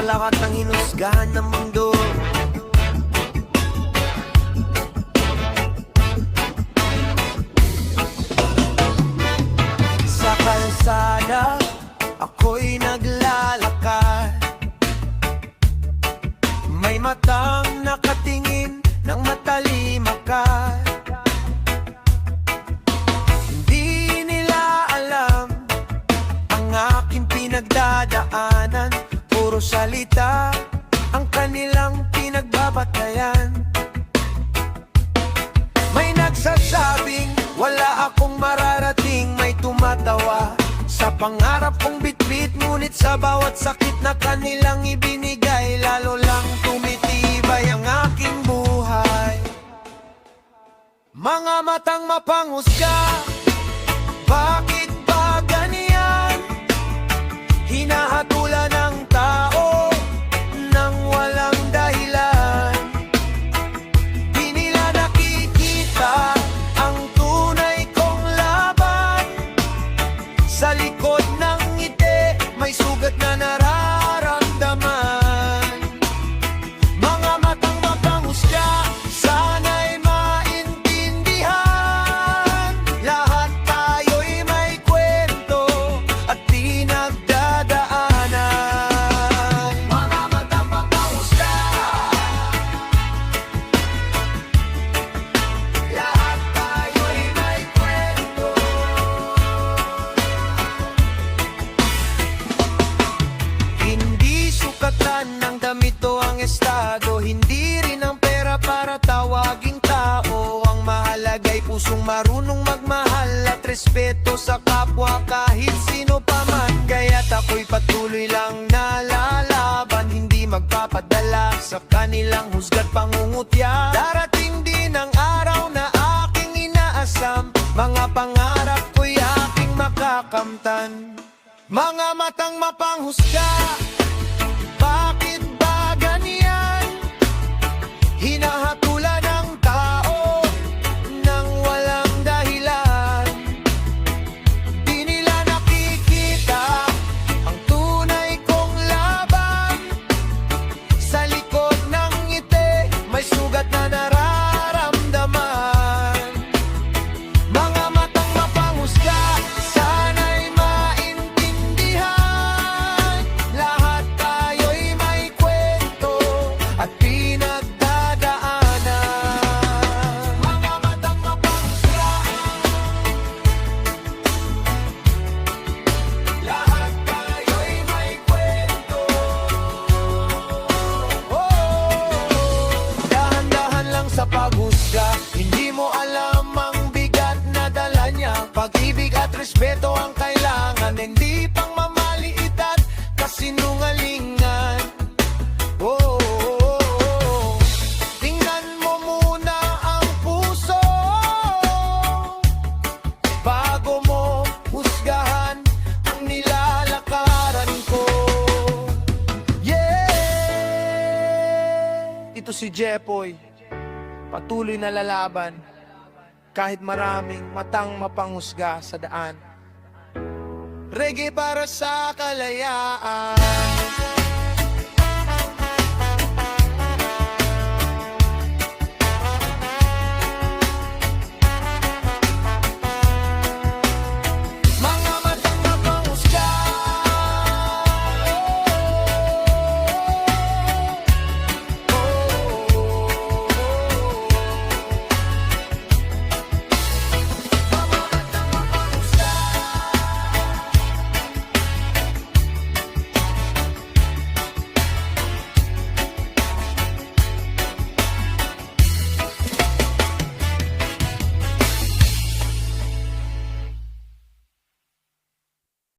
lahat ng hinusgahan ng mundo. Sa kalsada, ako'y naglalakad. May matang nakatingin ng matalimakan. Hindi nila alam ang aking pinagdadaanan. Puro salita ang kanilang pinagbabatayan. May nagsasabing wala akong mararating. May tumatawa sa pangarap kong bitbit. Ngunit sa bawat sakit na kanilang ibinigay, lalo lang tumitibay ang aking buhay. Mga matang mapanghusga, bakit ba ganyan? Hinahatulan ng tao nang walang dahilan. Di nila nakikita ang tunay kong laban. Sa likod ng ngiti, may sugat na nararamdaman. Mga matang mapanghusga, sana'y maintindihan. Lahat tayo'y may kwento at pinagdadaanan. Mga matang mapanghusga, lahat tayo'y may kwento. Hindi sukatan ng damit o ang estado, hindi rin ang pera para tawaging tao. Ang mahalaga'y pusong marunong magmahal at respeto sa kapwa kahit sino pa man. Kaya't ako'y patuloy lang nalalaban, hindi magpapadala sa kanilang husga't pangungutya. Darating din ang araw na aking inaasam, mga pangarap ko'y aking makakamtan. Mga matang mapanghusga, bakit ba ganyan? Hinahatulan ng tao nang walang dahilan. Di nila nakikita ang tunay kong laban. Sa likod ng ngiti, may sugat na nararamdaman. Mga matang mapanghusga, sana'y maintindihan. Lahat tayo'y may kwento at pinagdadaanan. Mga matang mapanghusga, lahat tayo'y may kwento. Dahan-dahan lang sa paghusga, hindi mo alam ang bigat na dala niya. Pag-ibig at respeto ang kailangan, hindi pang mamaliit at kasinungalingan. Tingnan mo muna ang puso bago mo husgahan ang nilalakaran ko. Yeah! Ito si Jepoy, patuloy na lalaban kahit maraming matang mapanghusga sa daan. Reggae para sa kalayaan.